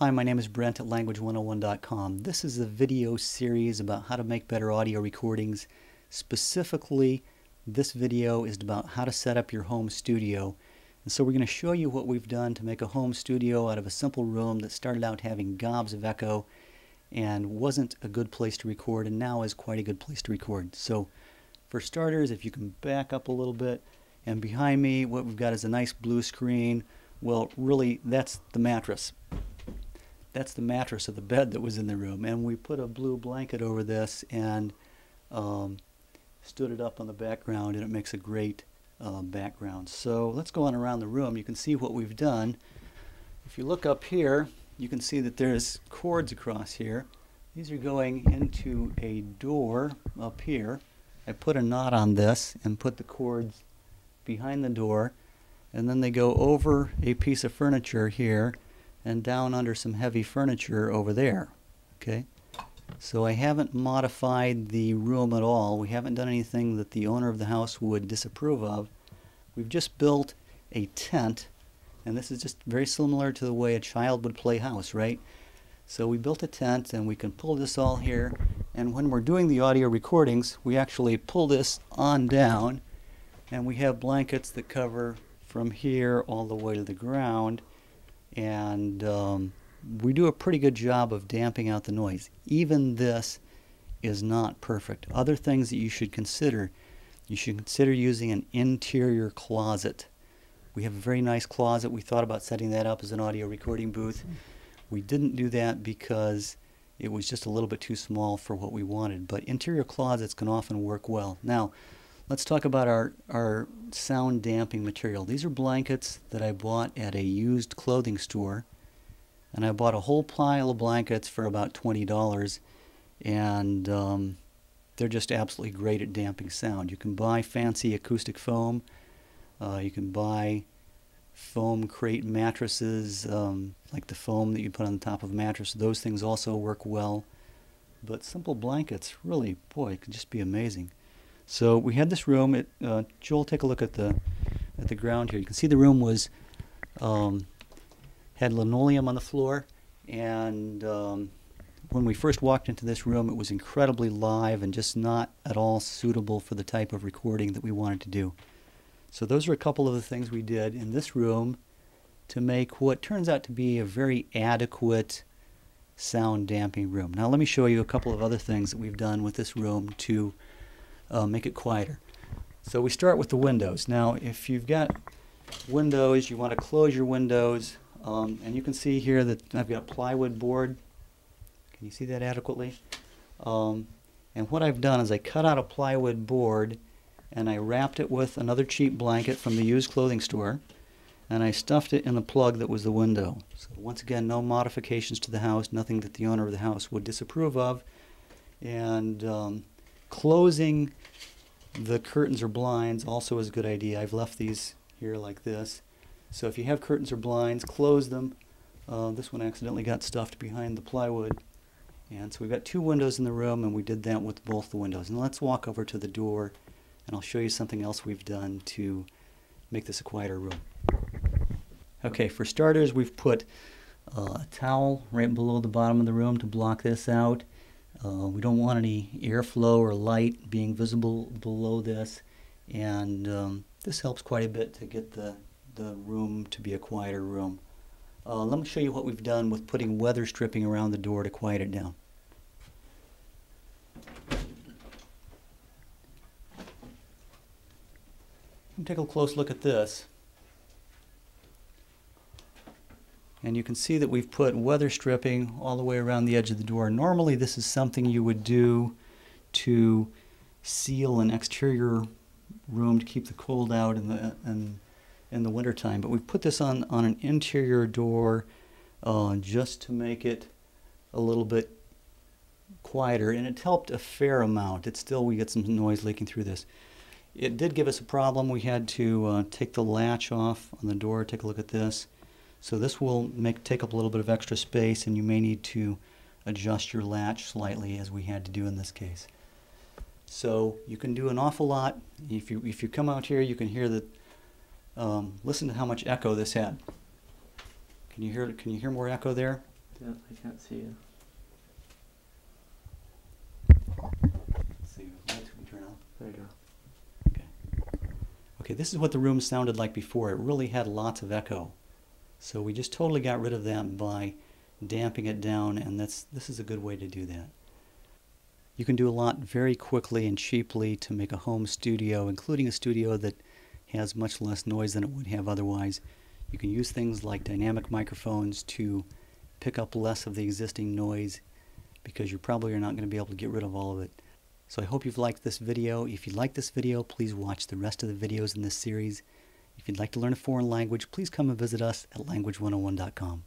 Hi, my name is Brent at language101.com. This is a video series about how to make better audio recordings. Specifically, this video is about how to set up your home studio. And so we're going to show you what we've done to make a home studio out of a simple room that started out having gobs of echo and wasn't a good place to record, and now is quite a good place to record. So for starters, if you can back up a little bit, and behind me what we've got is a nice blue screen. Well, really, that's the mattress. That's the mattress of the bed that was in the room, and we put a blue blanket over this and stood it up on the background, and it makes a great background. So let's go on around the room. You can see what we've done. If you look up here, you can see that there's cords across here. These are going into a door up here. I put a knot on this and put the cords behind the door, and then they go over a piece of furniture here and down under some heavy furniture over there. Okay, so I haven't modified the room at all. We haven't done anything that the owner of the house would disapprove of. We've just built a tent, and this is just very similar to the way a child would play house, right? So we built a tent, and we can pull this all here, and when we're doing the audio recordings, we actually pull this on down, and we have blankets that cover from here all the way to the ground. And we do a pretty good job of damping out the noise. Even this is not perfect. Other things that you should consider using an interior closet. We have a very nice closet. We thought about setting that up as an audio recording booth. We didn't do that because it was just a little bit too small for what we wanted, but interior closets can often work well. Now, let's talk about our sound damping material. These are blankets that I bought at a used clothing store, and I bought a whole pile of blankets for about $20, and they're just absolutely great at damping sound. You can buy fancy acoustic foam. You can buy foam crate mattresses, like the foam that you put on the top of a mattress. Those things also work well, but simple blankets, really, boy, it could just be amazing. So we had this room. Joel, take a look at the ground here. You can see the room was had linoleum on the floor, and when we first walked into this room, it was incredibly live and just not at all suitable for the type of recording that we wanted to do. So those are a couple of the things we did in this room to make what turns out to be a very adequate sound damping room. Now let me show you a couple of other things that we've done with this room to make it quieter. So we start with the windows. Now if you've got windows, you want to close your windows, and you can see here that I've got a plywood board. Can you see that adequately? And what I've done is I cut out a plywood board and I wrapped it with another cheap blanket from the used clothing store, and I stuffed it in the plug that was the window. So once again, no modifications to the house, nothing that the owner of the house would disapprove of. And closing the curtains or blinds also is a good idea. I've left these here like this. So if you have curtains or blinds, close them. This one accidentally got stuffed behind the plywood. And so we've got two windows in the room, and we did that with both the windows. And let's walk over to the door, and I'll show you something else we've done to make this a quieter room. Okay, for starters, we've put a towel right below the bottom of the room to block this out. We don't want any airflow or light being visible below this, and this helps quite a bit to get the room to be a quieter room. Let me show you what we've done with putting weather stripping around the door to quiet it down. Take a close look at this, and you can see that we've put weather stripping all the way around the edge of the door. Normally this is something you would do to seal an exterior room to keep the cold out in the wintertime, but we've put this on an interior door just to make it a little bit quieter, and it helped a fair amount. We get some noise leaking through this. It did give us a problem. We had to take the latch off on the door. Take a look at this. So this will take up a little bit of extra space, and you may need to adjust your latch slightly, as we had to do in this case. So you can do an awful lot. If you come out here, you can hear that. Listen to how much echo this had. Can you hear more echo there? Yeah, I can't see you. Let's see, lights we turn on. There you go. Okay, this is what the room sounded like before. It really had lots of echo. So we just totally got rid of that by damping it down, and this is a good way to do that. You can do a lot very quickly and cheaply to make a home studio, including a studio that has much less noise than it would have otherwise. You can use things like dynamic microphones to pick up less of the existing noise, because you probably are not going to be able to get rid of all of it. So I hope you've liked this video. If you like this video, please watch the rest of the videos in this series. If you'd like to learn a foreign language, please come and visit us at language101.com.